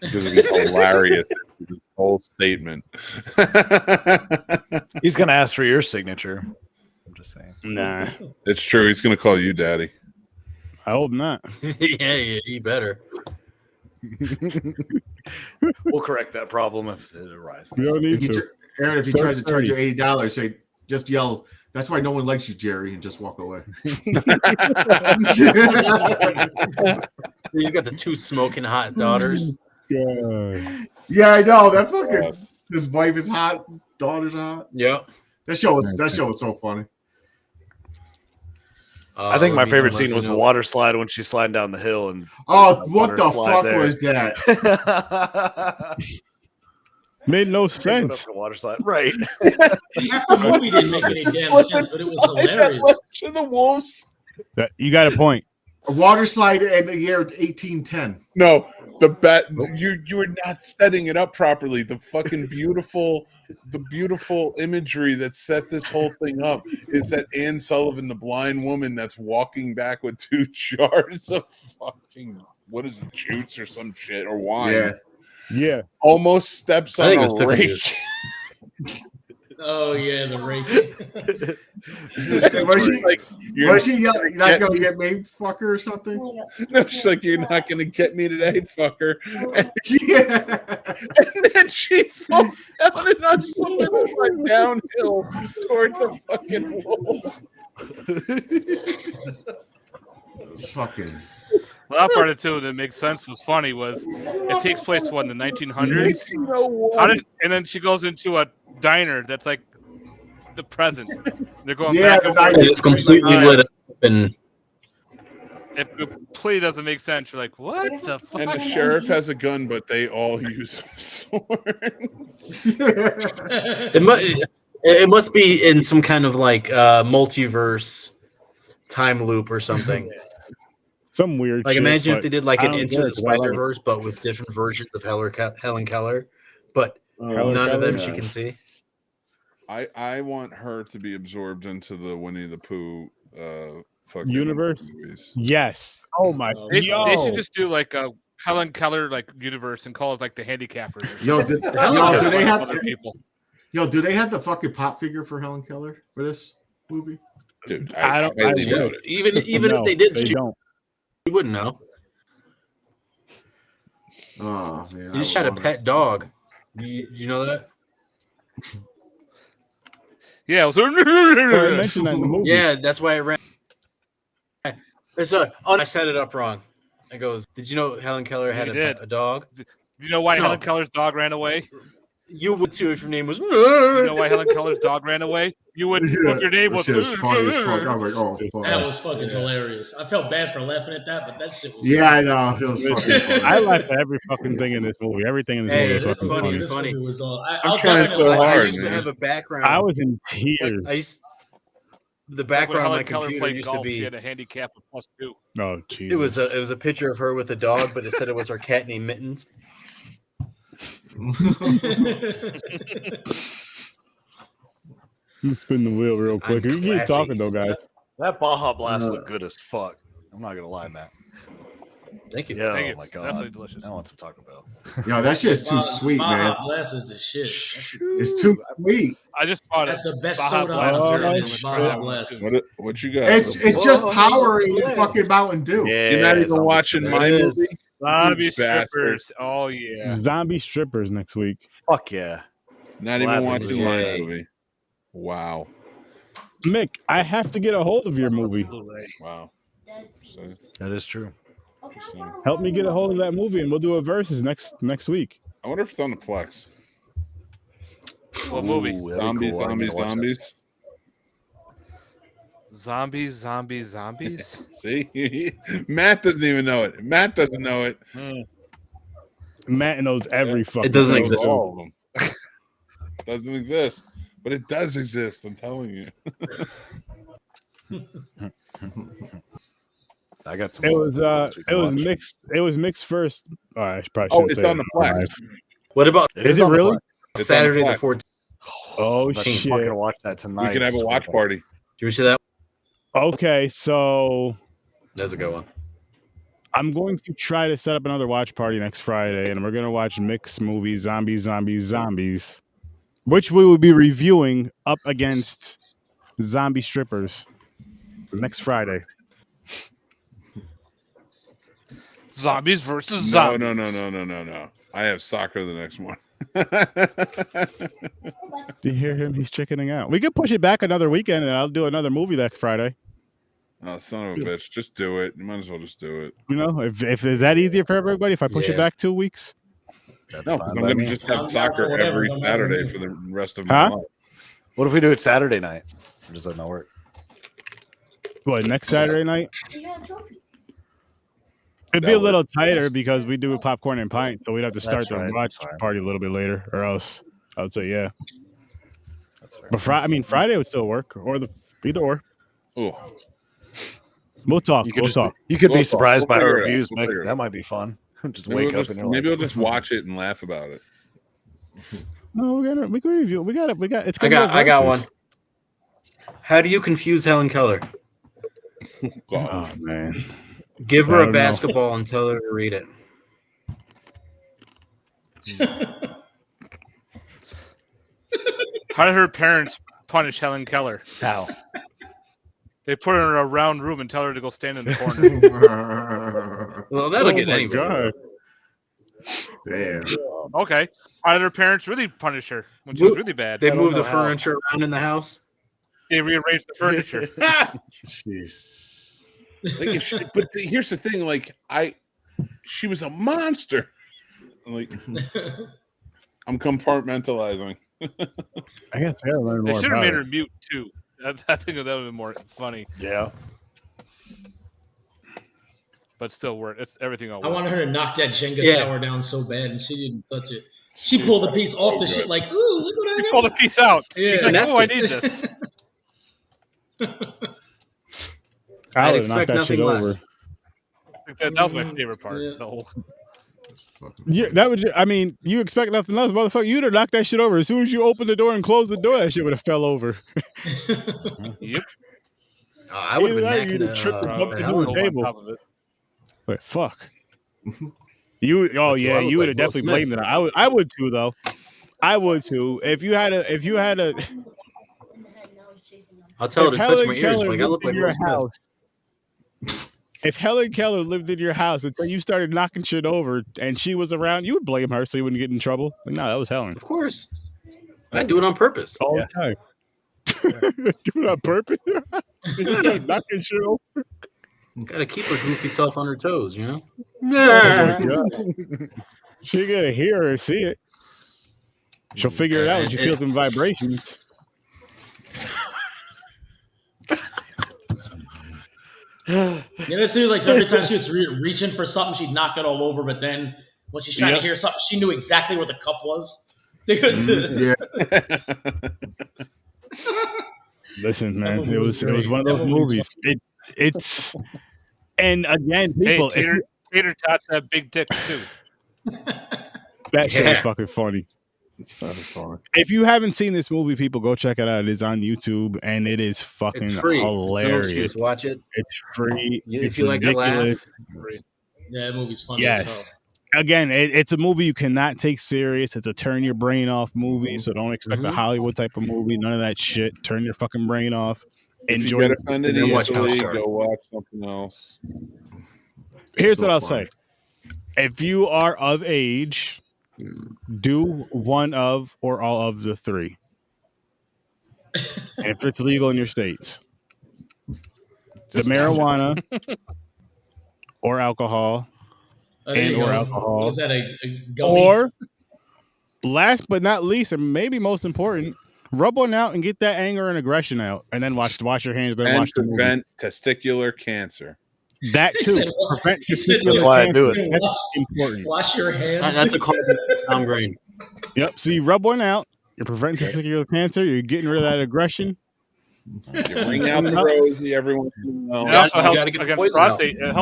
Because it'd be hilarious. His whole statement. He's gonna ask for your signature. I'm just saying. Nah, it's true. He's gonna call you Daddy. I hope not. Yeah, he better. We'll correct that problem if it arises. You don't need to. Aaron, if he tries to charge you $80, say just yell, "That's why no one likes you, Jerry," and just walk away. You got the two smoking hot daughters. God. Yeah, I know that fucking. His wife is hot, daughter's hot. Yep. That show was so funny. I think my favorite scene was the water slide when she's sliding down the hill and. Oh, what the fuck was that? Made no sense. The water slide, right? Half the movie didn't make any damn sense, but it was hilarious. To the wolves. You got a point. A water slide in the year 1810. No, you were not setting it up properly. The fucking beautiful imagery that set this whole thing up is that Anne Sullivan, the blind woman that's walking back with 2 jars of fucking what is it, juice or some shit or wine. Yeah. Almost steps on a rake. Oh yeah, the rake. Was she yelling, "You're not gonna get me, fucker," or something? No, she's like, "You're not gonna get me today, fucker." And, and then she falls down and I'm slide downhill toward the fucking wolf. It's fucking. Well, that part of it too that makes sense was funny was it takes place in the 1900s. And then she goes into a diner that's like the present. They're going back. The diner is completely lit up, and it completely doesn't make sense. You're like, what the fuck? And the sheriff has a gun, but they all use swords. It must be in some kind of like multiverse time loop or something. Some weird like shit, imagine if they did like an Into the it, 'cause I love it. Spider-Verse, but with different versions of Helen Keller, but Helen none of them Keller, she yeah. can see. I want her to be absorbed into the Winnie the Pooh fucking Universe? movies. Yes. Oh my. They should just do like a Helen Keller like universe and call it like the handicappers. Or Yo, something. do they have other people? Yo, do they have the fucking pop figure for Helen Keller for this movie? Dude, I don't. highly doubt it. Even No, if they did they shoot, don't. you wouldn't know. Oh man, You just shot a pet dog. You know that? Yeah, it was. I mentioned that in the movie. Yeah, that's why I ran. I set it up wrong. It goes, did you know Helen Keller had a dog? Do you know why No. Helen Keller's dog ran away? You would too if your name was. You know why Helen Keller's dog ran away? You would if your name was. That shit was funny as fuck. I was like, oh, fuck. That was fucking hilarious. I felt bad for laughing at that, but that shit was. Yeah, I know. It was fucking funny. I laughed at every fucking thing in this movie. Everything in this movie was It's fucking funny. funny. It's funny. Was all, I'm trying so hard, I used to man. have a background. I was in tears. The background on my Helen Keller computer played used golf, to she be. had a handicap of +2. Oh Jesus! It was a picture of her with a dog, but it said it was her cat named Mittens. Let me spin the wheel real quick. You keep classy. talking though, guys. That Baja Blast looked good as fuck. I'm not gonna lie, Matt. Thank you. Yeah, Thank oh you. my Definitely god. delicious. I want some Taco Bell. Yo, that shit's too sweet, man. Baja Blast is the shit. It's too sweet. I just bought That's it. the best Baja soda Blast I've Zero ever with had. Baja Baja Blast. Blast. What you got? It's just powering and fucking Mountain Dew. Yeah, You're not even zombie watching strippers. my movie? Zombie You bastard. strippers. Oh yeah. Zombie strippers next week. Fuck yeah. Not Glad even we watching did my that. movie. Wow. Mick, I have to get a hold of your movie. Blu-ray. Wow. That is true. Help me get a hold of that movie, and we'll do a versus next week. I wonder if it's on the Plex. What movie? Ooh, that'd be Zombies, cool. I'm gonna watch that. Zombies. See? Matt doesn't even know it. Matt doesn't know it. Matt knows every fucking. It doesn't thing. exist. All of them. Doesn't exist. But it does exist, I'm telling you. I got some. It was watch. mixed. It was mixed first. Oh, I probably Oh, shouldn't it's say on it the Plex. live. What about Is it on the really? Plex. It's Saturday on the the Plex. 14th? Oh Let's shit! fucking watch that tonight. We can have a watch party. Did you see that? Okay, so That's a good one. I'm going to try to set up another watch party next Friday, and we're gonna watch mixed movies, zombies, which we will be reviewing up against zombie strippers next Friday. Zombies versus No, zombies. no. I have soccer the next morning. Do you hear him? He's chickening out. We could push it back another weekend, and I'll do another movie next Friday. Oh, son of a bitch. Just do it. You might as well just do it. You know, if is that easier for everybody, if I push it Yeah. back 2 weeks? That's No, fine because I'm by going to me. just have I'm soccer down for whatever, every no matter Saturday what. for the rest of my Huh? life. What if we do it Saturday night? Or does that not work? What, next Saturday night? It'd be That a little tighter because we do popcorn and pint, so we'd have to start That's the right, watch that's fine. party a little bit later, or else I would say yeah. That's fair. But Friday would still work, or either or. Oh, We'll talk. You could We'll just talk. you could We'll be talk. surprised We'll by our figure it out. reviews, We'll Mick. figure it That out. might be fun. Just maybe wake we'll up just, and you're maybe like, we'll just watch it and laugh about it. No, we can review. We got it. It's I gonna be a got one. versus. How do you confuse Helen Keller? God. Oh man. Give I her a don't know. basketball and tell her to read it. How did her parents punish Helen Keller? how? They put her in a round room and tell her to go stand in the corner. Well, that'll get my anybody. God. Damn. Okay. How did her parents really punish her when she was really bad? They don't moved know the how. furniture around in the house. They rearranged the furniture. Jeez. Like if she, but here's the thing: like she was a monster. Like I'm compartmentalizing. I guess I gotta learn They more should have about made it. her mute too. I think that would have been more funny, Yeah. but still work. It's everything all I work. wanted her to knock that Jenga Yeah. tower down so bad, and she didn't touch it. She pulled the piece off the shit like, ooh, look what I She got. pulled a piece out. Yeah. She's like, Finesse "Oh, I it. need this." I I'd would knock expect that shit nothing over. less. That was my favorite part. Yeah. The whole Yeah, that would. I mean, you expect nothing less, motherfucker. You'd have knocked that shit over as soon as you opened the door and closed the door. That shit would have fell over. Yep. I would have been Either that or you'd macking have tripped and bumped into Helen. a table. on top of it. But fuck. You. Oh yeah, I look you would like have Will definitely Smith. blamed it. I would too, though. I would too. If you had a. I'll tell her to touch my ears. Like I look like Will Smith. If Helen Keller lived in your house until you started knocking shit over and she was around, you would blame her so you wouldn't get in trouble. Like, no, that was Helen. Of course. I do it on purpose. All the time. Do it on purpose? Knocking shit over. Gotta keep her goofy self on her toes, you know? She ain't gonna hear or see it. She'll figure it out when she feels them vibrations. You know, too, like every time she was reaching for something, she'd knock it all over. But then when she's trying to hear something, she knew exactly where the cup was. Yeah. Listen, man, it was one of those movies. It's and again, people. Hey, Tater Tots have big dicks too. That shit is fucking funny. It's fucking funny. If you haven't seen this movie, people, go check it out. It is on YouTube, and it is fucking hilarious. No excuse. Watch it. It's free. If you like to laugh. Yeah, that movie's funny. Yes. Again, it's a movie you cannot take serious. It's a turn your brain off movie, so don't expect a Hollywood type of movie. None of that shit. Turn your fucking brain off. Enjoy. If you get offended easily, go watch something else. Here's what I'll say. If you are of age, do one of or all of the three. If it's legal in your states. The marijuana or alcohol or alcohol. Is that a or last but not least, and maybe most important, rub one out and get that anger and aggression out, and then wash your hands. Then and watch the movie. prevent testicular cancer. That too. Prevent testicular That's why I do cancer. it. That's important. Wash your hands. That's a call to brain. Yep. So you rub one out. You're preventing testicular cancer. You're getting rid of that aggression. You bring out the rosy every once in a while. It also helps against prostate. It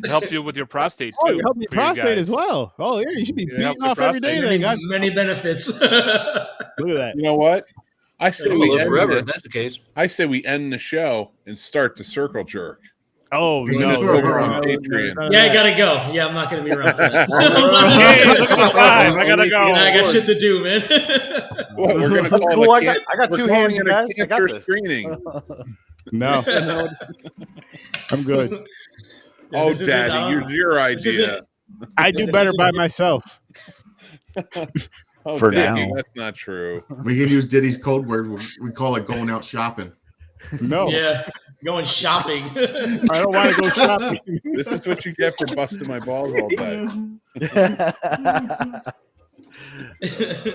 helps you with your prostate too. Oh, it helps your prostate as well. Oh yeah, you should be beating off every day. Then, guys. Many benefits. Look at that. You know what? I say we live end forever. the- If that's the case. I say we end the show and start the circle jerk. Oh no! Over on Patreon. Yeah, I gotta go. Yeah, I'm not gonna be around for that. Hey, look at the time. I gotta go. I got shit to do, man. What, we're gonna That's call cool. it I got we're two calling hands, it a guys. I got cancer this. screening. No, I'm good. Oh, This isn't, Daddy, your this isn't- idea. I do better by myself. Oh, For Daddy, now. that's not true. We can use Diddy's code word. We call it going out shopping. No, Yeah, going shopping. I don't want to go shopping. This is what you get for busting my balls all day.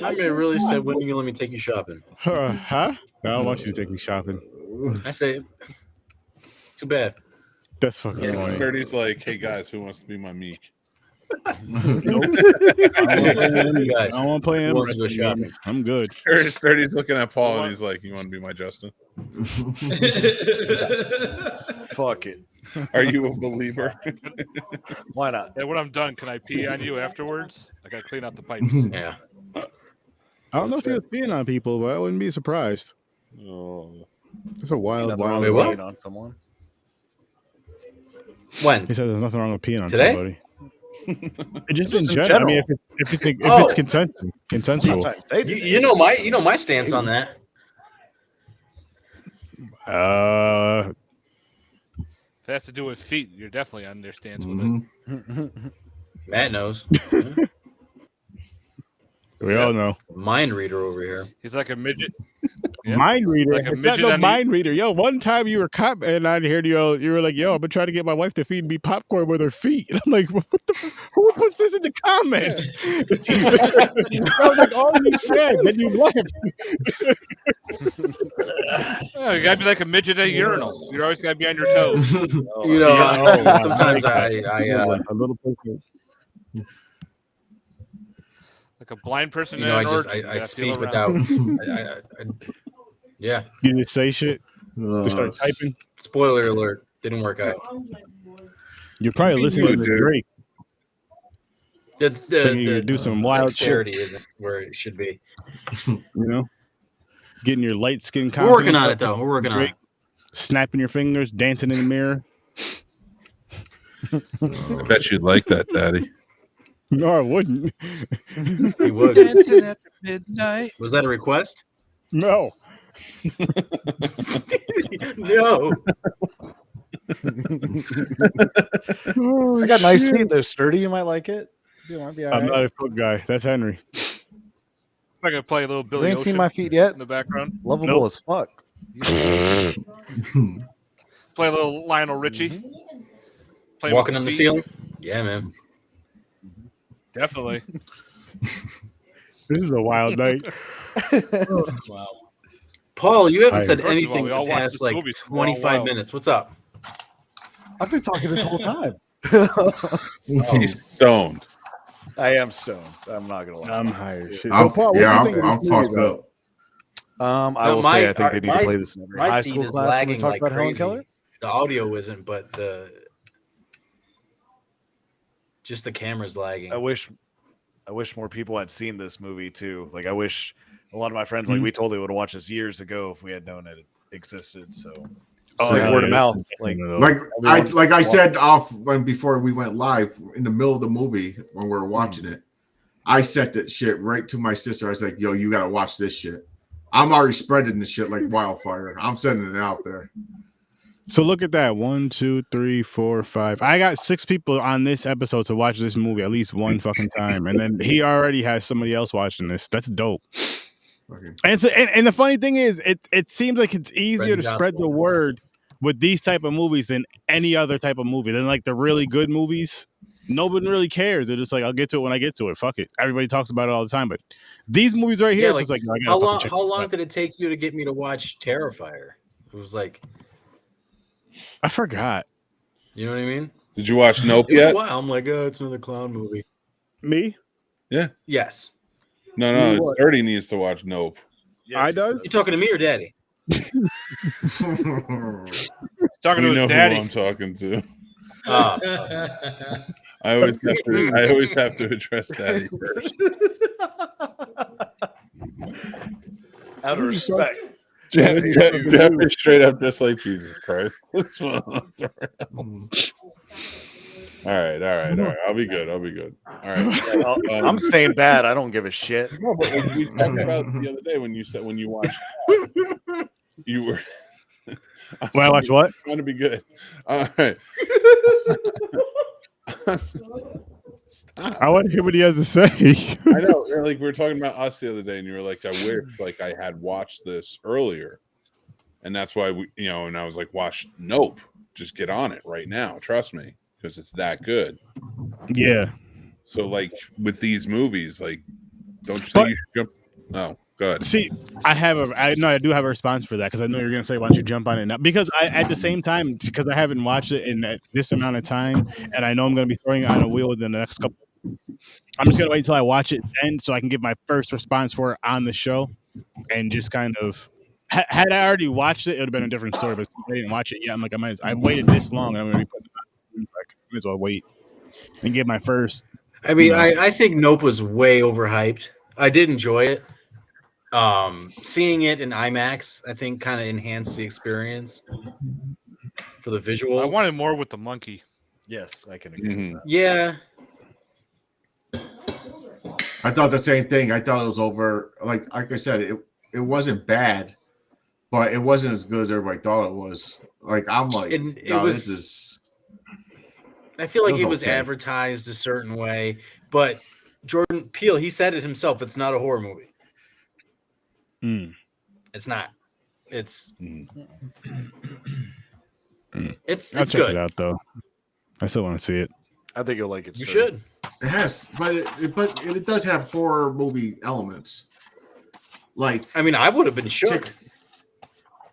I may really said, when are you gonna let me take you shopping? Huh? I don't want you to take me shopping. I say, too bad. That's fucking funny. Sturdy's like, hey guys, who wants to be my meek? Nope. I don't want to play him. Wants to go shopping. I'm good. Sturdy's looking at Paul and he's like, you want to be my Justin? Fuck it. Are you a believer? Why not? Hey, when I'm done, can I pee on you afterwards? I gotta clean out the pipes. Yeah. I don't know if he was peeing on people, but I wouldn't be surprised. Oh. It's a wild, Nothing wrong wild. with what? peeing on someone. When? He said there's nothing wrong with peeing on Today? somebody. Just in Just in general. I mean, general. if it's Oh. consensual. You know my stance on that. If it has to do with feet, you're definitely on their stance with it. Matt knows. We all know. Mind reader over here. He's like a midget. Yeah. Mind reader. Like a It's not midget no on mind reader. Yo, one time you were and I heard you were like, yo, I've been trying to get my wife to feed me popcorn with her feet. And I'm like, what the who puts this in the comments? That was like all you said. Then you left. Oh, you gotta be like a midget at a urinal. You're always gotta be on your toes. You know, Yeah. sometimes I a little person. Like a blind person you in know, an orgy. You I gotta speak feel around. without. Yeah. You just say shit. Just start typing. Spoiler alert. Didn't work out. You're probably listening to Drake. The do some wild dexterity shit. isn't where it should be. You know, getting your light skin. We're working on it though. We're working on it. Snapping your fingers, dancing in the mirror. I bet you'd like that, Daddy. No, I wouldn't. He would. Dancing after midnight. Was that a request? No. No. I got nice feet though, Sturdy. You might like it. You might be all I'm right. not a foot guy. That's Henry. I'm gonna play a little Billy You ain't Ocean seen my feet yet? in the background. Lovable as fuck. Play a little Lionel Richie. Play Walking with on the feet. ceiling? Yeah, man. Definitely. This is a wild night. Wow. Paul, you haven't said First of all, anything we for all the watched past this like movie for a 25 while. minutes. What's up? I've been talking this whole time. He's stoned. I am stoned. I'm not gonna lie. I'm high as shit. I'm, So, Paul, what do you yeah, think of I'm this movie, fucked though? up. I No, will my- say I think they need my- to play this in every my high feed school is class when we lagging talk like about Helen crazy. Keller. The audio isn't, but just the camera's lagging. I wish more people had seen this movie too. Like I wish a lot of my friends, like we totally would have watched this years ago if we had known it existed. So word of mouth. Like I said off before we went live in the middle of the movie when we were watching it, I sent that shit right to my sister. I was like, "Yo, you gotta watch this shit." I'm already spreading the shit like wildfire. I'm sending it out there. So look at that. 1, 2, 3, 4, 5. I got 6 people on this episode to watch this movie at least one fucking time. And then he already has somebody else watching this. That's dope. And so, and the funny thing is, it seems like it's easier to spread the word with these type of movies than any other type of movie. Than like the really good movies, nobody really cares. They're just like, I'll get to it when I get to it. Fuck it. Everybody talks about it all the time. But these movies right here, Yeah, it's just like, no, I how gotta long? fucking check How it long out. did it take you to get me to watch Terrifier? It was like, I forgot. you know what I mean? Did you watch Nope It was yet? wild. I'm like, oh, it's another clown movie. Me? Yeah. Yes. No. Sturdy needs to watch Nope. I does. You talking to me or Daddy? Talking to You his know daddy. who I'm talking to. Ah. I always have to address Daddy first. Out of respect. Jeff is straight up just like Jesus Christ. That's what I'm All right. I'll be good. All right. I'm staying bad. I don't give a shit. No, but we talked about the other day when you said when you watched you were When I watch what? Trying to be good. All right. I want to hear what he has to say. I know. Like we were talking about us the other day, and you were like, "I wish like I had watched this earlier," and that's why we, And I was like, "Watch Nope. Just get on it right now. Trust me, because it's that good." Yeah. So like with these movies, like, don't you think you should jump? No, go ahead. See, I do have a response for that because I know you're gonna say, "Why don't you jump on it now?" Because at the same time, because I haven't watched it in this amount of time, and I know I'm gonna be throwing it on a wheel within the next couple. I'm just gonna wait until I watch it then, so I can give my first response for it on the show, and just kind of. Had I already watched it, it would have been a different story. But since I didn't watch it yet, I'm like, I waited this long, and I'm gonna be putting it on. I might as well wait and give my first. I mean, I think Nope was way overhyped. I did enjoy it. Seeing it in IMAX, I think, kind of enhanced the experience for the visuals. I wanted more with the monkey. Yes, I can agree with that. Yeah. I thought the same thing. I thought it was over. Like I said, it wasn't bad, but it wasn't as good as everybody thought it was. Like I'm like, this is. I feel like It was it was okay. advertised a certain way, but Jordan Peele, he said it himself. It's not a horror movie. It's not. It's I'll check good. it out though. I still want to see it. I think you'll like it. You Sturdy. should. It has, but it does have horror movie elements. Like, I mean, I would have been shook.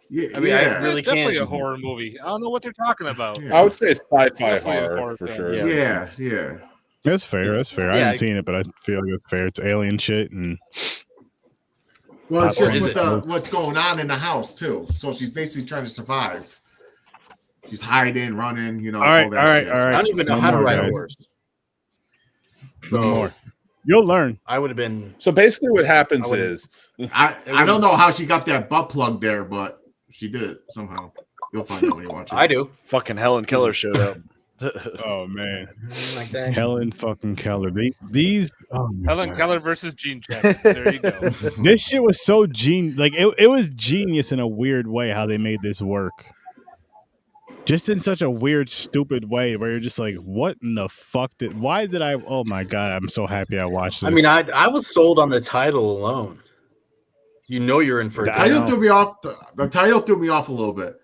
Yeah, I mean, I really It's definitely can't. a horror movie. I don't know what they're talking about. I would say sci-fi Definitely a horror horror for film. sure. Yeah. That's fair. I Yeah, haven't seen it, but I feel like it's fair. It's alien shit, and Well, it's just Is with it? what's going on in the house too. So she's basically trying to survive. She's hiding, running, all right. shit. I don't even know how to ride a horse. No more. You'll learn. I would have been. So basically, what happens is I don't know how she got that butt plug there, but she did it somehow. You'll find out when you watch it. I do. Fucking Helen Keller showed up. Oh man, like that. Helen fucking Keller. These oh my Helen God. Keller versus Gene Chapman. There you go. This shit was so it was genius in a weird way how they made this work. Just in such a weird, stupid way where you're just like, what in the fuck why did I oh my God, I'm so happy I watched this. I mean, I was sold on the title alone. You know you're in for the title threw me off. The title threw me off a little bit.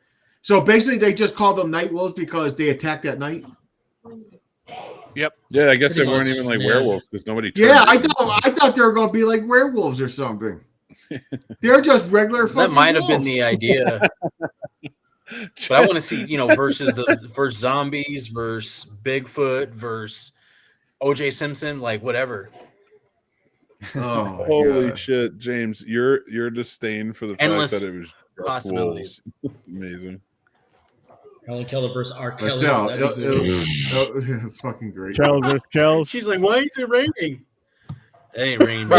So basically, they just called them Nightwolves because they attacked at night. Yep. Yeah, I guess Pretty they weren't much, even like yeah. werewolves because nobody. Yeah, I thought they were going to be like werewolves or something. They're just regular fucking That might have been wolves. the idea. But I want to see, versus zombies, versus Bigfoot, versus OJ Simpson, like whatever. Oh, holy shit, James! Your disdain for the Endless fact that it was possibilities. Amazing. Helen Keller versus R. But Kelly. still, it's fucking great. Kells versus Kells. She's like, why is it raining? It ain't raining.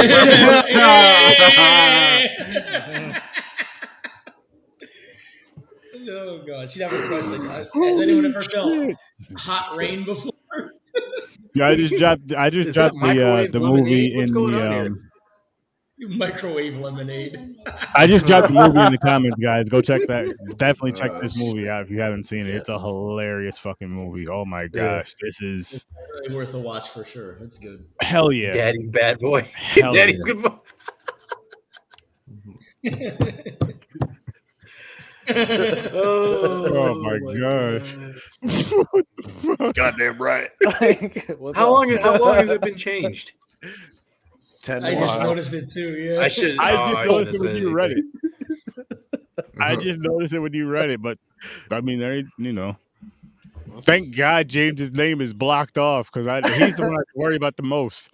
Oh god, she'd have a question. Has anyone ever felt hot rain before? Yeah, I just dropped the movie in the Microwave lemonade. I just dropped the movie in the comments, guys. Go check that. Definitely check this movie out if you haven't seen it. It's a hilarious fucking movie. Oh my gosh, this is It's really worth a watch for sure. It's good. Hell yeah. Daddy's bad boy. Hell Daddy's yeah. good boy. Oh my god. Goddamn right. How long has it been changed? 10 I just noticed it too. Yeah, I should. I just noticed it when you read it. I just noticed it when you read it, but I mean, there, thank God James's name is blocked off because he's the one I have to worry about the most.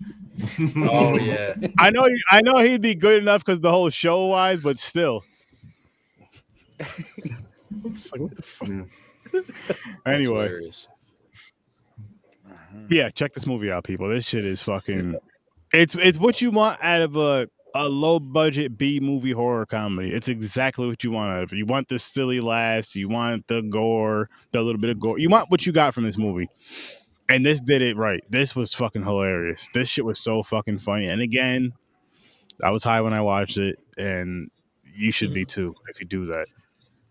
Oh yeah. I know he'd be good enough because the whole show wise, but still. I'm just like, what the fuck? Anyway, yeah, check this movie out, people. This shit is fucking. It's what you want out of a low budget B movie horror comedy. It's exactly what you want out of it. You want the silly laughs. You want the gore, the little bit of gore. You want what you got from this movie. And this did it right. This was fucking hilarious. This shit was so fucking funny. And again, I was high when I watched it, and you should be too if you do that.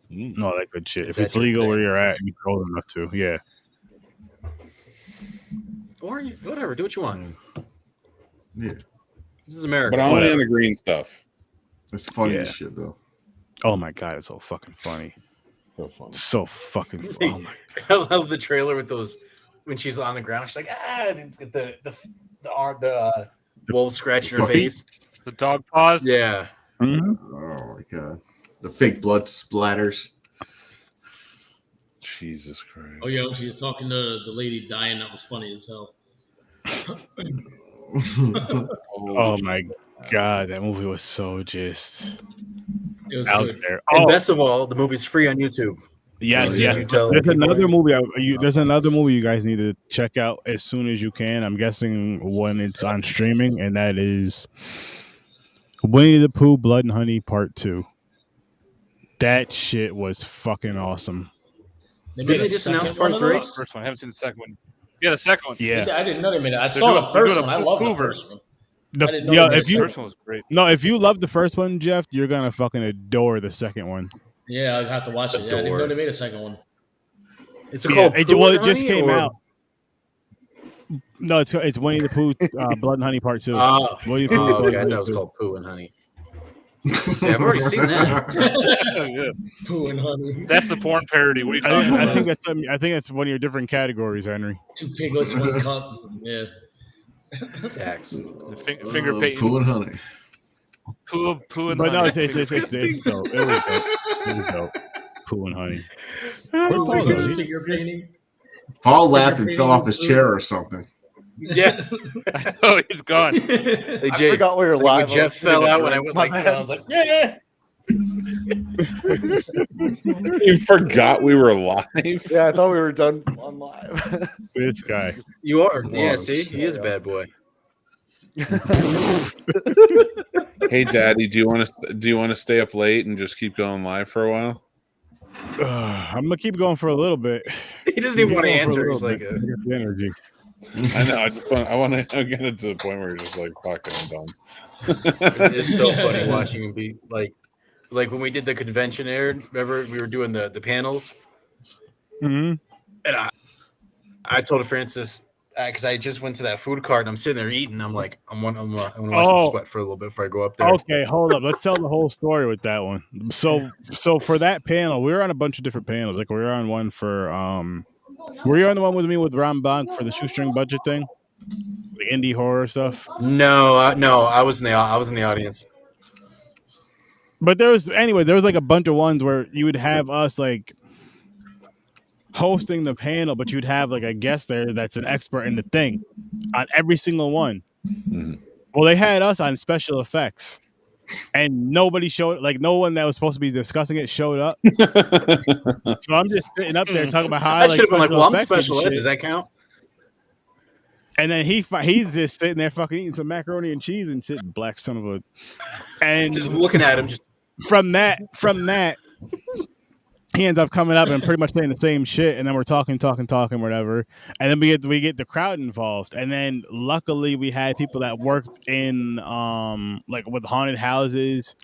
No, that good shit. If it's legal where you're at, you're old enough to. Yeah. Or whatever. Do what you want. Yeah. This is America. But only on the green stuff. It's funny as shit though. Oh my god, it's so fucking funny. So funny. So fucking. Oh my. I love the trailer with those when she's on the ground. She's like, and get the wolf scratching her face. The dog paws. Yeah. Mm-hmm. Oh my god. The fake blood splatters. Jesus Christ. Oh yeah, she was talking to the lady dying. That was funny as hell. Oh my god, that movie was so just It was out good. there. And best of all, the movie's free on YouTube. Yes, So yes. you tell There's people- another movie. There's another movie you guys need to check out as soon as you can. I'm guessing when it's on streaming, and that is Winnie the Pooh, Blood and Honey Part 2. That shit was fucking awesome. Didn't they just announce part 3? First one. I haven't seen the second one. Yeah, the second one. Yeah. I didn't know they made it. I They're saw doing- the they're first doing one. a I love the Pooh first version. one. I didn't know they made The first one was great. If you love the first one, Jeff, you're gonna fucking adore the second one. Yeah, I'd have to watch it. Yeah, I didn't know they made a second one. It's called it Pooh and just Honey, came or- out. No, it's Winnie the Pooh, Blood and Honey Part 2. Oh, Winnie the Pooh, Blood okay. I and thought it Honey was 2. called Pooh and Honey. Yeah, I've already seen that. Yeah. Pooh and Honey. That's the porn parody. What are you talking I about? think that's one of your different categories, Henry. 2 piglets, 1 cup. Yeah. Dax. The finger painting. Pooh and Honey. Pooh and But no, Honey. it's dope. It was dope. It was dope. Pooh and Honey. Finger painting. Paul laughed and fell off his chair or something. Yeah. Oh, he's gone. Hey, I Jay, forgot we were when live. Jeff fell out when I went like that. I was like, yeah. You forgot we were live? Yeah, I thought we were done on live. This guy. You are. Yeah, see? He is a bad boy. Hey, Daddy, do you want to stay up late and just keep going live for a while? I'm gonna keep going for a little bit. He doesn't even want to answer. He's like, energy. I know. I want to get it to the point where you're just like, fucking, I'm done. It's so funny watching him be like when we did the convention aired. Remember, we were doing the panels, and I told Francis because I just went to that food cart and I'm sitting there eating. I'm like, I'm gonna watch him sweat for a little bit before I go up there. Okay, hold up. Let's tell the whole story with that one. So for that panel, we were on a bunch of different panels. Like we were on one for were you on the one with me with Ron Bonk for the shoestring budget thing, the indie horror stuff? No, I was in the audience. But there was like a bunch of ones where you would have us like hosting the panel, but you'd have like a guest there that's an expert in the thing on every single one. Mm-hmm. Well, they had us on special effects, and nobody showed. Like no one that was supposed to be discussing it showed up. So I'm just sitting up there talking about how I should have been like, "Well, I'm special ed. Does that count?" And then he's just sitting there fucking eating some macaroni and cheese and shit. Black son of a, and just looking at him. Just from that, he ends up coming up and pretty much saying the same shit, and then we're talking, whatever. And then we get the crowd involved, and then luckily we had people that worked in like with haunted houses,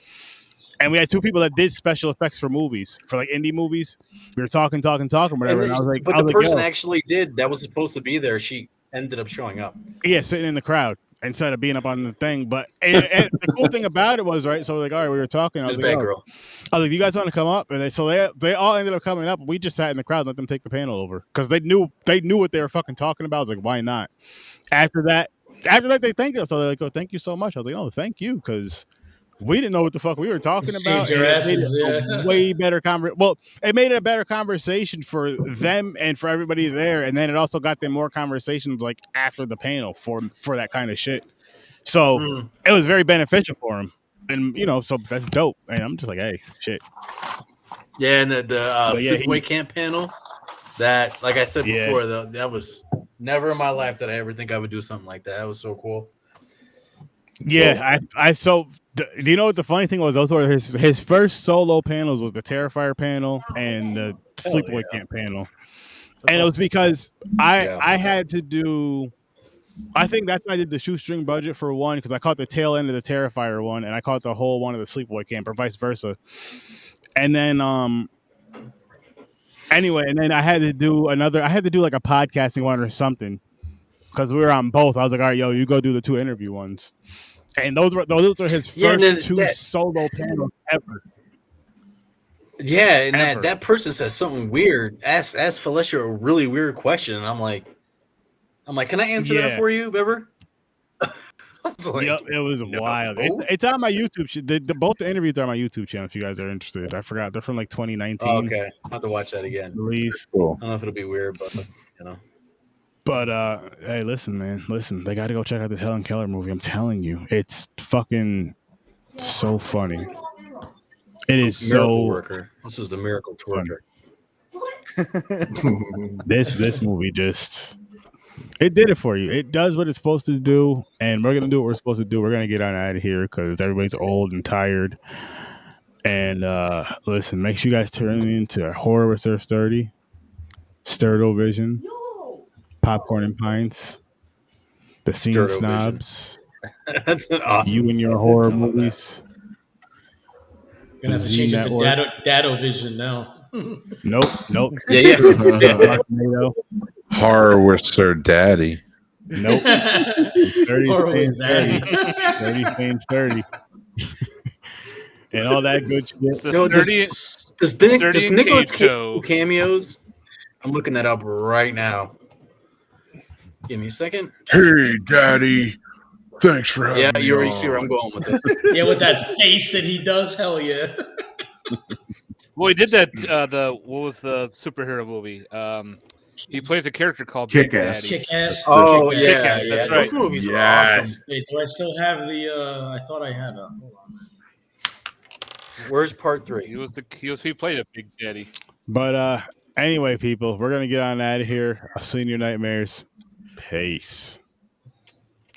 and we had two people that did special effects for movies, for like indie movies. We were talking, whatever. And I was like, but the person actually did that was supposed to be there. She ended up showing up. Yeah, sitting in the crowd instead of being up on the thing. But and the cool thing about it was, right, so we're like, all right, we were talking. I was like, girl. I was like, you guys want to come up? And they all ended up coming up. We just sat in the crowd and let them take the panel over because they knew what they were fucking talking about. I was like, why not? After that, they thanked us. So they're like, oh, thank you so much. I was like, oh, thank you, because we didn't know what the fuck we were talking about. Your asses, yeah. Way better it made it a better conversation for them and for everybody there, and then it also got them more conversations like after the panel for that kind of shit. So it was very beneficial for them, and so that's dope. And I'm just like, hey, shit. Yeah, and the sleepaway camp panel. That, like I said before, that was never in my life did I ever think I would do something like that. That was so cool. Yeah, do you know what the funny thing was? Those were his first solo panels was the Terrifier panel and the Sleepaway Camp panel. And it was because I had to do, I think that's when I did the shoestring budget for one, because I caught the tail end of the Terrifier one and I caught the whole one of the Sleepaway Camp, or vice versa. And then anyway, and then I had to do like a podcasting one or something, because we were on both. I was like, all right, yo, you go do the two interview ones. And those were his first two solo panels ever. Yeah, and that person says something weird. Ask Felicia a really weird question, and I'm like, can I answer that for you, Bever? Like, yep, it was wild. It's on my YouTube. Both the interviews are on my YouTube channel if you guys are interested. I forgot they're from like 2019. Oh, okay, I'll have to watch that again. Cool. I don't know if it'll be weird, but But hey, listen, man, they got to go check out this Helen Keller movie. I'm telling you, it's fucking so funny. It is Miracle Worker. This was the Miracle Torture. This movie it did it for you. It does what it's supposed to do, and we're gonna do what we're supposed to do. We're gonna get on out of here because everybody's old and tired. And listen, make sure you guys tune into Horror with Sturdy, Sturdo Vision. Popcorn and Pints, the Scene Snobs. That's an awesome. You and your horror movies. Gonna have to change it to Dado Vision now. Nope. Yeah. Horror with Sir Daddy. Nope. Horror with Daddy. 30 staying sturdy. And all that good shit. Does Nicolas Cage cameos? I'm looking that up right now. Give me a second. Hey, Daddy. Thanks for having me. Yeah, you already see where I'm going with it. Yeah, with that face that he does. Hell yeah. Well, he did that. What was the superhero movie? He plays a character called Kick-Ass. Kick-Ass. Oh, Kick-Ass. yeah. That's right. Those movies were awesome. Wait, do I still have the? I thought I had a. Hold on. Where's part 3? He played a Big Daddy. But anyway, people, we're gonna get on out of here. I'll see you in your nightmares. Peace.